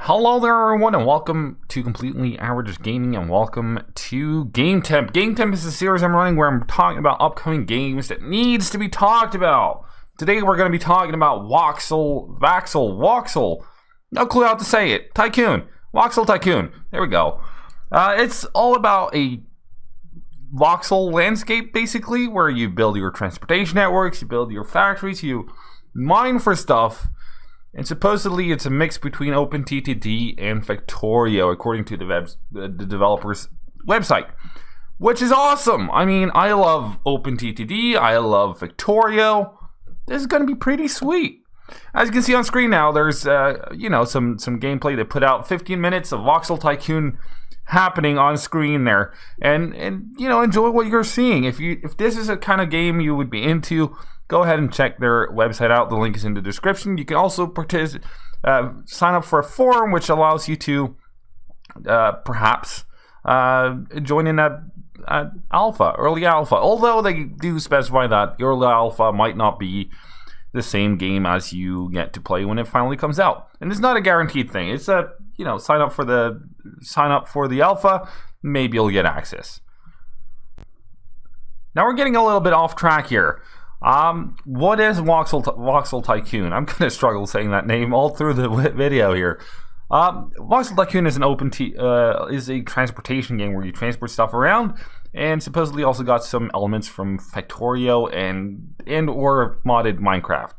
Hello there everyone and welcome to Completely Average Gaming and welcome to Game Temp. Game Temp is a series I'm running where I'm talking about upcoming games that needs to be talked about. Today we're going to be talking about Voxel, no clue how to say it, Tycoon, Voxel Tycoon, there we go. It's all about a voxel landscape basically where you build your transportation networks, you build your factories, you mine for stuff. And supposedly it's a mix between OpenTTD and Factorio, according to the developer's website. Which is awesome! I mean, I love OpenTTD, I love Factorio. This is going to be pretty sweet. As you can see on screen now, there's some gameplay. They put out 15 minutes of Voxel Tycoon happening on screen there. And enjoy what you're seeing. If this is a kind of game you would be into, go ahead and check their website out. The link is in the description. You can also sign up for a forum, which allows you to perhaps join in early alpha. Although they do specify that the early alpha might not be the same game as you get to play when it finally comes out. And it's not a guaranteed thing. It's a sign up for the alpha. Maybe you'll get access. Now we're getting a little bit off track here. What is Voxel Tycoon? I'm gonna struggle saying that name all through the video here. Voxel Tycoon is is a transportation game where you transport stuff around, and supposedly also got some elements from Factorio and or modded Minecraft.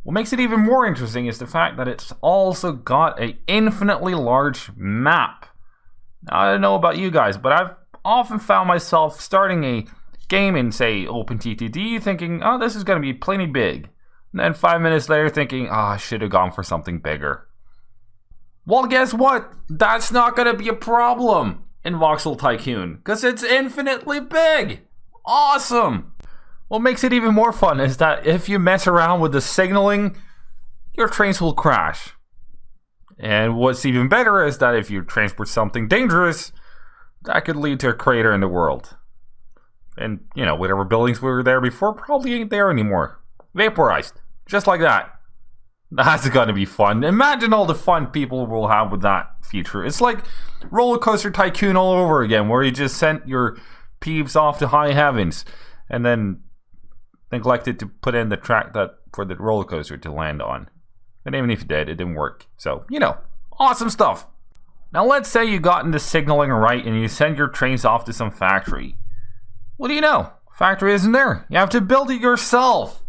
What makes it even more interesting is the fact that it's also got an infinitely large map. Now, I don't know about you guys, but I've often found myself starting a game in, say, OpenTTD, thinking, oh, this is going to be plenty big. And then 5 minutes later thinking, oh, I should have gone for something bigger. Well, guess what? That's not going to be a problem in Voxel Tycoon, because it's infinitely big. Awesome! What makes it even more fun is that if you mess around with the signaling, your trains will crash. And what's even better is that if you transport something dangerous, that could lead to a crater in the world. And, whatever buildings were there before probably ain't there anymore. Vaporized. Just like that. That's gonna be fun. Imagine all the fun people will have with that feature. It's like Roller Coaster Tycoon all over again, where you just sent your peeps off to high heavens and then neglected to put in the track for the roller coaster to land on. And even if you did, it didn't work. So, awesome stuff. Now let's say you got into signaling right and you send your trains off to some factory. What do you know? Factory isn't there. You have to build it yourself.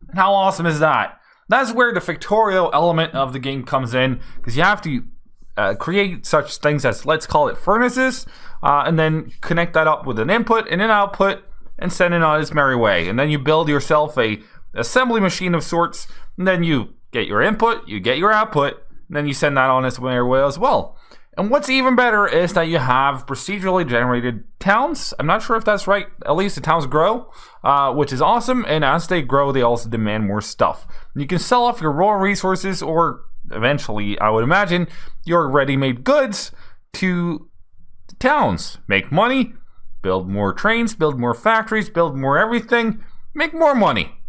And how awesome is that? That's where the Factorio element of the game comes in, because you have to create such things as, let's call it furnaces, and then connect that up with an input and an output and send it on its merry way. And then you build yourself a assembly machine of sorts, and then you get your input, you get your output, and then you send that on its merry way as well. And what's even better is that you have procedurally generated towns. I'm not sure if that's right. At least the towns grow, which is awesome. And as they grow, they also demand more stuff. You can sell off your raw resources, or eventually, I would imagine, your ready-made goods to towns. Make money, build more trains, build more factories, build more everything, make more money.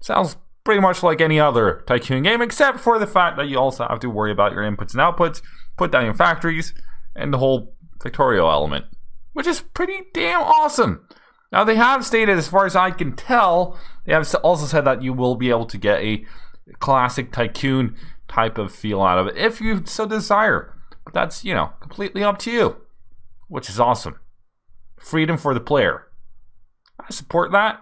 Sounds pretty much like any other Tycoon game, except for the fact that you also have to worry about your inputs and outputs, put down your factories, and the whole Factorio element, which is pretty damn awesome. Now, they have stated, as far as I can tell, they have also said that you will be able to get a classic Tycoon type of feel out of it, if you so desire. But that's, completely up to you, which is awesome. Freedom for the player. I support that.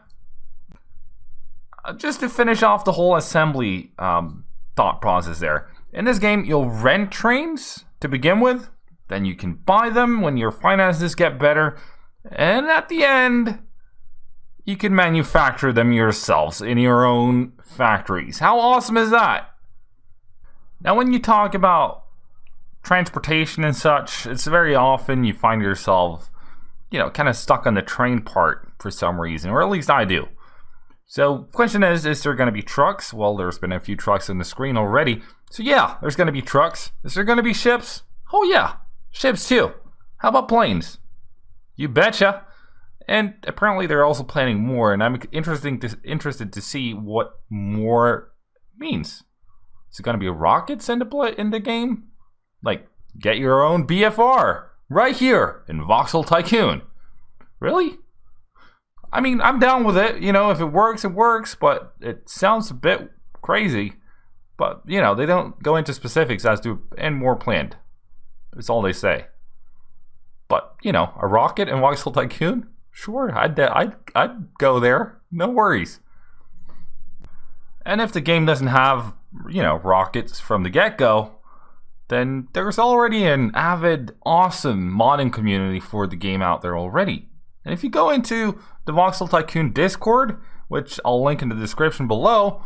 Just to finish off the whole assembly thought process there. In this game, you'll rent trains to begin with. Then you can buy them when your finances get better. And at the end, you can manufacture them yourselves in your own factories. How awesome is that? Now, when you talk about transportation and such, it's very often you find yourself, kind of stuck on the train part for some reason. Or at least I do. So, question is there going to be trucks? Well, there's been a few trucks on the screen already. So yeah, there's going to be trucks. Is there going to be ships? Oh yeah, ships too. How about planes? You betcha. And apparently they're also planning more, and I'm interested to see what more means. Is it going to be rockets in the game? Like, get your own BFR right here in Voxel Tycoon. Really? I mean, I'm down with it. You know, if it works, it works, but it sounds a bit crazy. But, you know, they don't go into specifics as to, and more planned. That's all they say. But, you know, a rocket in Voxel Tycoon? Sure, I'd go there. No worries. And if the game doesn't have, you know, rockets from the get-go, then there's already an avid, awesome modding community for the game out there already. And if you go into the Voxel Tycoon Discord, which I'll link in the description below,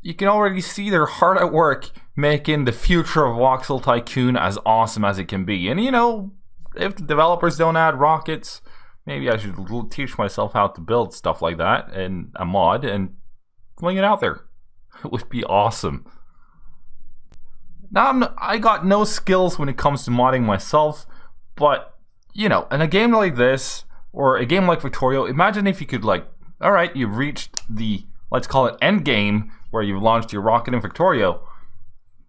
you can already see they're hard at work making the future of Voxel Tycoon as awesome as it can be. And you know, if the developers don't add rockets, maybe I should teach myself how to build stuff like that in a mod and fling it out there. It would be awesome. Now, I got no skills when it comes to modding myself, but, you know, in a game like this, or a game like Factorio, imagine if you could, like, alright, you've reached the, let's call it, end game, where you've launched your rocket in Factorio.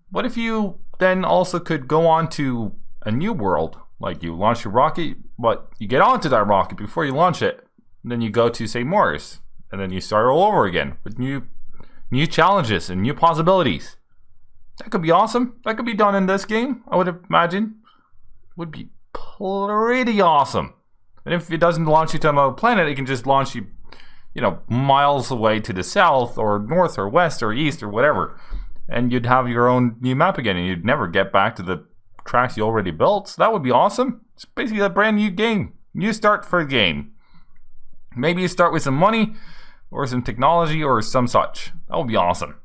What if you then also could go on to a new world? Like, you launch your rocket, but you get onto that rocket before you launch it. And then you go to, say, Mars. And then you start all over again with new challenges and new possibilities. That could be awesome. That could be done in this game, I would imagine. Would be pretty awesome. And if it doesn't launch you to another planet, it can just launch you, you know, miles away to the south or north or west or east or whatever. And you'd have your own new map again, and you'd never get back to the tracks you already built. So that would be awesome. It's basically a brand new game. New start for a game. Maybe you start with some money or some technology or some such. That would be awesome.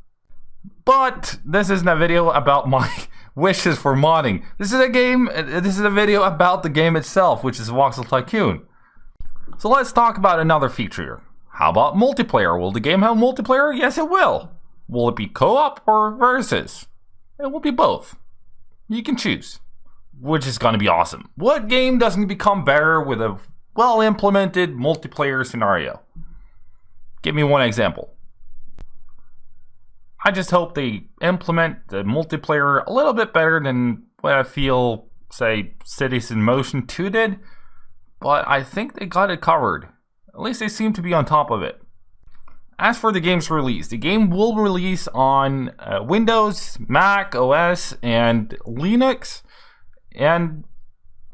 But this isn't a video about my wishes for modding. This is a video about the game itself, which is Voxel Tycoon. So let's talk about another feature. How about multiplayer? Will the game have multiplayer? Yes, it will. Will it be co-op or versus? It will be both. You can choose, which is going to be awesome. What game doesn't become better with a well-implemented multiplayer scenario? Give me one example. I just hope they implement the multiplayer a little bit better than what I feel, say, Cities in Motion 2 did. But I think they got it covered. At least they seem to be on top of it. As for the game's release, the game will release on Windows, Mac OS, and Linux. And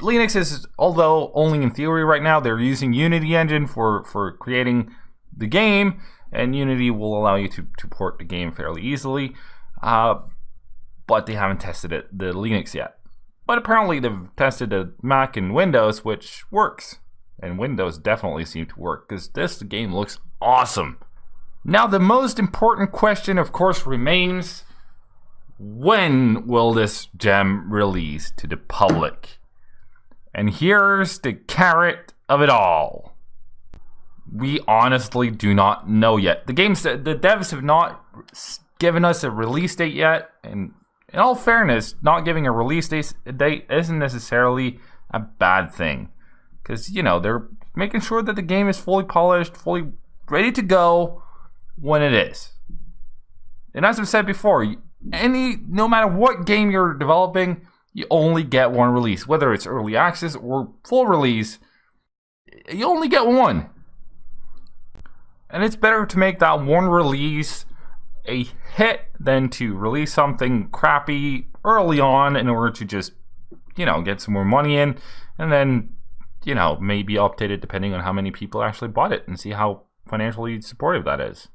Linux is, although only in theory right now, they're using Unity engine for creating the game. And Unity will allow you to port the game fairly easily. But they haven't tested the Linux yet. But apparently they've tested the Mac and Windows, which works. And Windows definitely seem to work, because this game looks awesome. Now the most important question, of course, remains: when will this gem release to the public? And here's the carrot of it all. We honestly do not know yet. The devs have not given us a release date yet, and in all fairness, not giving a release date isn't necessarily a bad thing, because, you know, they're making sure that the game is fully polished, fully ready to go when it is. And as I've said before, no matter what game you're developing, you only get one release. Whether it's early access or full release, you only get one. And it's better to make that one release a hit than to release something crappy early on in order to just, you know, get some more money in, and then, you know, maybe update it depending on how many people actually bought it and see how financially supportive that is.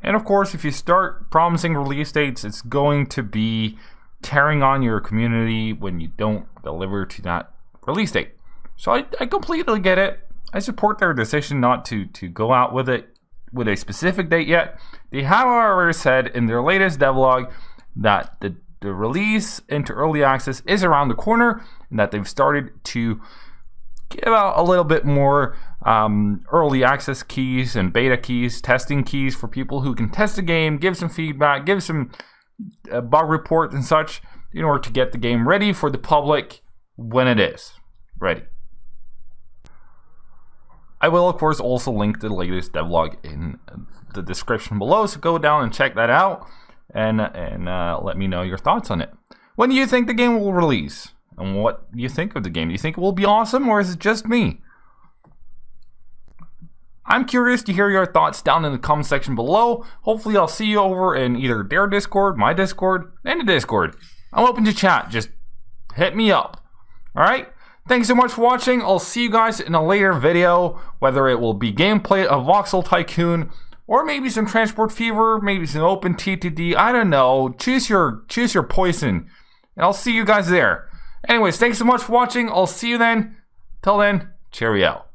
And of course, if you start promising release dates, it's going to be tearing on your community when you don't deliver to that release date. So I completely get it. I support their decision not to go out with it with a specific date yet. They have, however, said in their latest devlog that the release into early access is around the corner, and that they've started to give out a little bit more early access keys and beta keys, testing keys for people who can test the game, give some feedback, give some bug reports and such, in order to get the game ready for the public when it is ready. I will, of course, also link the latest devlog in the description below, so go down and check that out and let me know your thoughts on it. When do you think the game will release? And what do you think of the game? Do you think it will be awesome, or is it just me? I'm curious to hear your thoughts down in the comment section below. Hopefully I'll see you over in either their Discord, my Discord, and the Discord. I'm open to chat. Just hit me up. Alright? Thanks so much for watching. I'll see you guys in a later video, whether it will be gameplay of Voxel Tycoon, or maybe some Transport Fever, maybe some OpenTTD. I don't know. Choose your poison. And I'll see you guys there. Anyways, thanks so much for watching. I'll see you then. Till then, cheerio.